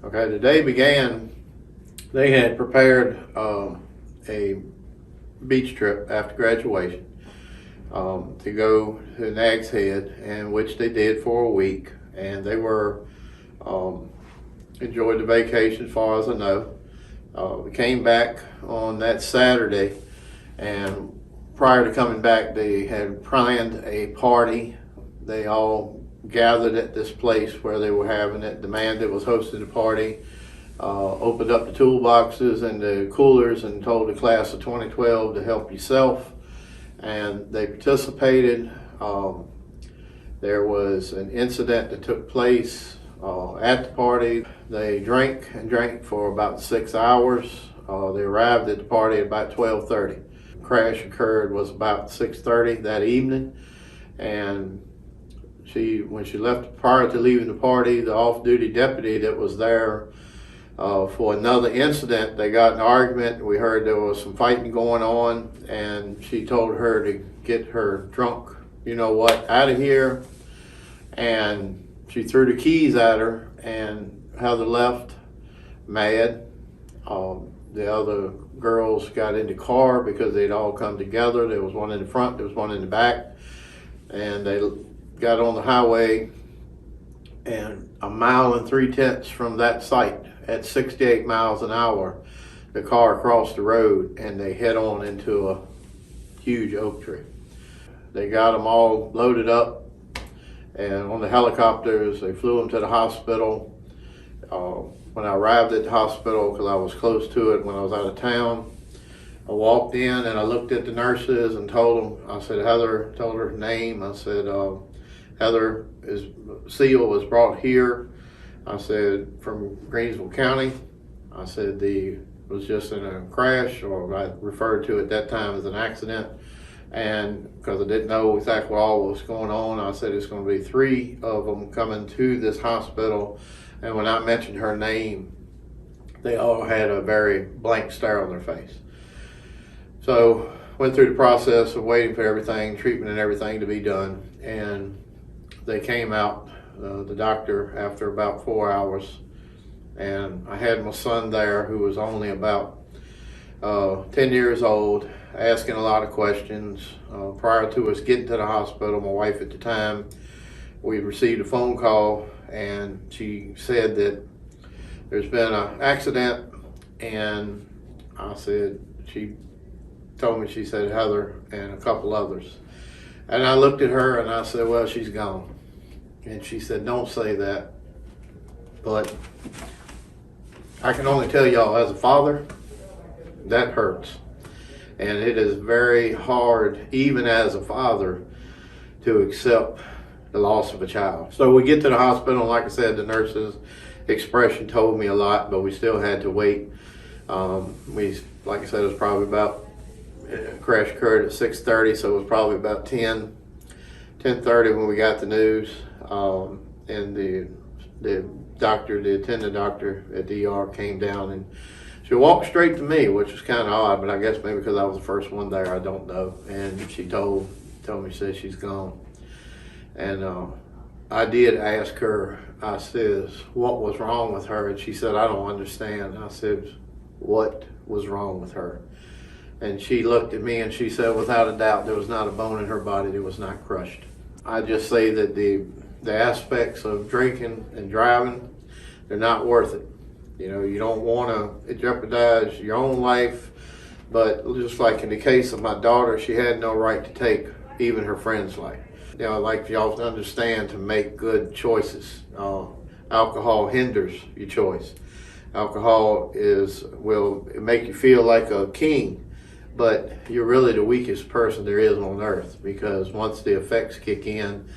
Okay, the day began, they had prepared a beach trip after graduation to go to Nag's Head, and which they did for a week, and they were um, enjoyed the vacation as far as I know. We came back on that Saturday, and prior to coming back, they had planned a party. They all gathered at this place where they were having it. The man that was hosting the party opened up the toolboxes and the coolers and told the class of 2012 to help yourself, and they participated. There was an incident that took place at the party. They drank and drank for about 6 hours. They arrived at the party at about 12:30. Crash occurred was about 6:30 that evening, and when she left, prior to leaving the party, the off-duty deputy that was there for another incident, they got in an argument. We heard there was some fighting going on, and she told her to get her drunk, you know what, out of here. And she threw the keys at her, and Heather left mad. The other girls got in the car because they'd all come together. There was one in the front, there was one in the back, and they got on the highway, and 1.3 miles from that site at 68 miles an hour, the car crossed the road and they head on into a huge oak tree. They got them all loaded up, and on the helicopters, they flew them to the hospital. When I arrived at the hospital, because I was close to it when I was out of town, I walked in and I looked at the nurses and told them, I said, Heather, told her name. I said, Heather Seal was brought here. I said, from Greensville County. I said, was just in a crash, or I referred to it at that time as an accident. And because I didn't know exactly what all was going on, I said, it's going to be 3 of them coming to this hospital. And when I mentioned her name, they all had a very blank stare on their face. So went through the process of waiting for everything, treatment and everything to be done. And they came out, the doctor, after about 4 hours. And I had my son there, who was only about 10 years old, asking a lot of questions. Prior to us getting to the hospital, my wife at the time, we received a phone call, and she said that there's been an accident. And I said, she told me, she said Heather and a couple others. And I looked at her and I said, well, she's gone. And she said, don't say that. But I can only tell y'all, as a father, that hurts. And it is very hard, even as a father, to accept the loss of a child. So we get to the hospital, and like I said, the nurse's expression told me a lot, but we still had to wait. Like I said, it was probably about, crash occurred at 6:30, so it was probably about 10:30 when we got the news. And the doctor, the attending doctor at the ER, came down, and she walked straight to me, which was kind of odd, but I guess maybe because I was the first one there, I don't know. And she told me, she said, she's gone. And I did ask her, I said, what was wrong with her? And she said, I don't understand. I said, what was wrong with her? And she looked at me and she said, without a doubt, there was not a bone in her body that was not crushed. I just say that the aspects of drinking and driving, they're not worth it. You know, you don't want to jeopardize your own life, but just like in the case of my daughter, she had no right to take even her friend's life. You know, I'd like y'all to understand, to make good choices. Alcohol hinders your choice. Alcohol will make you feel like a king, but you're really the weakest person there is on earth, because once the effects kick in,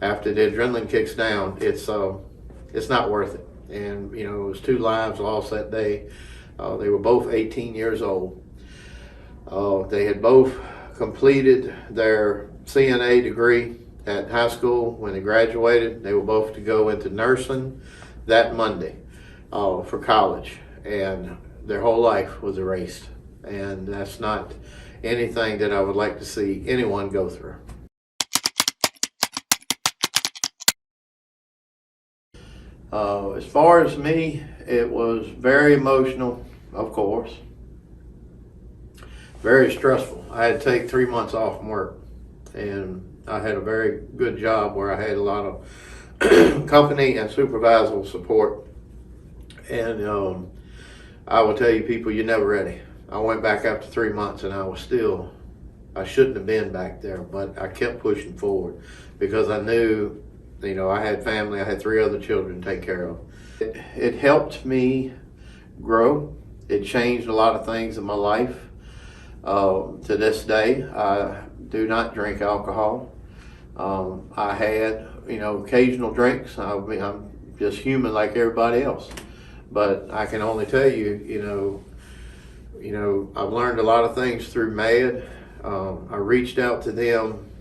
after the adrenaline kicks down, it's not worth it. And you know, it was 2 lives lost that day. They were both 18 years old. They had both completed their CNA degree at high school when they graduated. They were both to go into nursing that Monday for college, and their whole life was erased. And that's not anything that I would like to see anyone go through. As far as me, it was very emotional, of course, very stressful. I had to take 3 months off from work, and I had a very good job where I had a lot of company and supervisor support. And I will tell you, people, you're never ready. I went back after 3 months, and I shouldn't have been back there, but I kept pushing forward because I knew, I had family. I had 3 other children to take care of. It helped me grow. It changed a lot of things in my life. To this day, I do not drink alcohol. I had, occasional drinks. I'm just human like everybody else. But I can only tell you, I've learned a lot of things through MAD. I reached out to them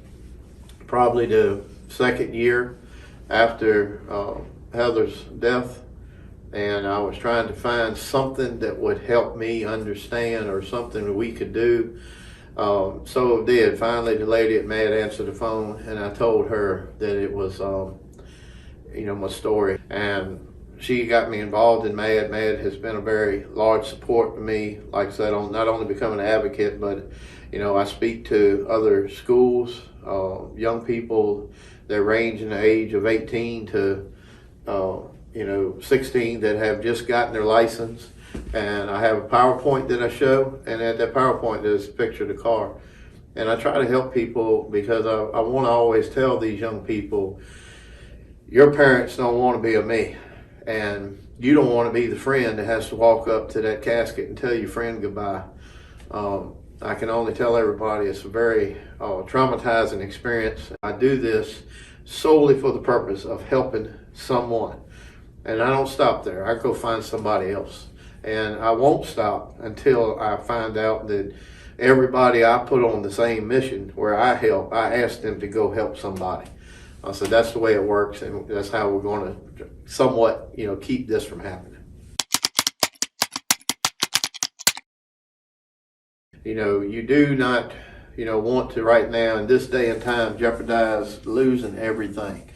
probably the second year after Heather's death, and I was trying to find something that would help me understand or something that we could do. So it did. Finally, the lady at MAD answered the phone, and I told her that it was, my story. And she got me involved in MAD. MAD has been a very large support to me. Like I said, on not only becoming an advocate, but I speak to other schools, young people that range in the age of 18 to 16 that have just gotten their license. And I have a PowerPoint that I show, and at that PowerPoint there's a picture of the car. And I try to help people because I want to always tell these young people, your parents don't want to be a me. And you don't want to be the friend that has to walk up to that casket and tell your friend goodbye. I can only tell everybody it's a very traumatizing experience. I do this solely for the purpose of helping someone. And I don't stop there. I go find somebody else. And I won't stop until I find out that everybody I put on the same mission where I help, I ask them to go help somebody. So that's the way it works, and that's how we're going to somewhat, keep this from happening. You do not, want to right now in this day and time jeopardize losing everything.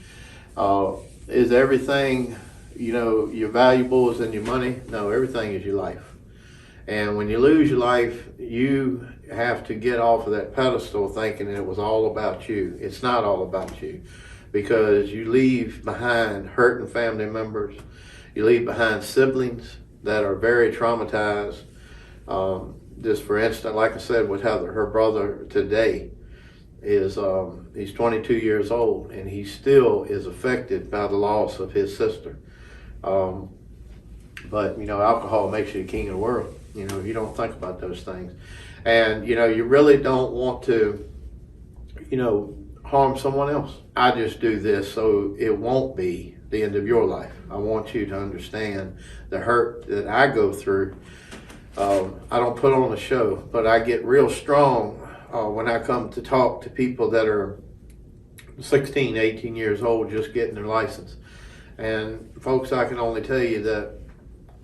Is everything, your valuables and your money? No, everything is your life. And when you lose your life, you have to get off of that pedestal thinking it was all about you. It's not all about you, because you leave behind hurting family members. You leave behind siblings that are very traumatized. Just for instance, like I said with Heather, her brother today is he's 22 years old, and he still is affected by the loss of his sister. But alcohol makes you the king of the world. You don't think about those things, and you really don't want to harm someone else. I just do this so it won't be the end of your life. I want you to understand the hurt that I go through. I don't put on a show, but I get real strong when I come to talk to people that are 16, 18 years old, just getting their license. And folks, I can only tell you that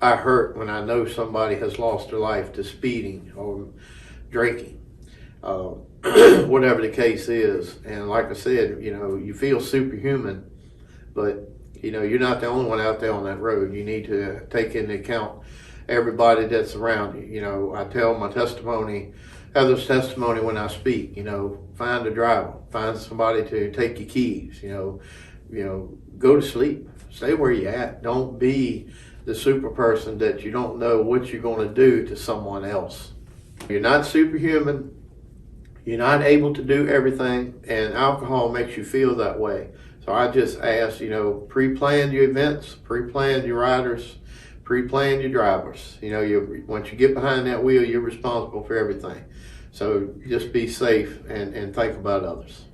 I hurt when I know somebody has lost their life to speeding or drinking, whatever the case is. And like I said, you feel superhuman, but you're not the only one out there on that road. You need to take into account everybody that's around you. I tell my testimony, Heather's testimony when I speak, find a driver, find somebody to take your keys, go to sleep, stay where you're at. Don't be the super person that you don't know what you're going to do to someone else. You're not superhuman. You're not able to do everything, and alcohol makes you feel that way. So I just ask, pre-plan your events, pre-plan your riders, pre-plan your drivers. Once you get behind that wheel, you're responsible for everything. So just be safe and think about others.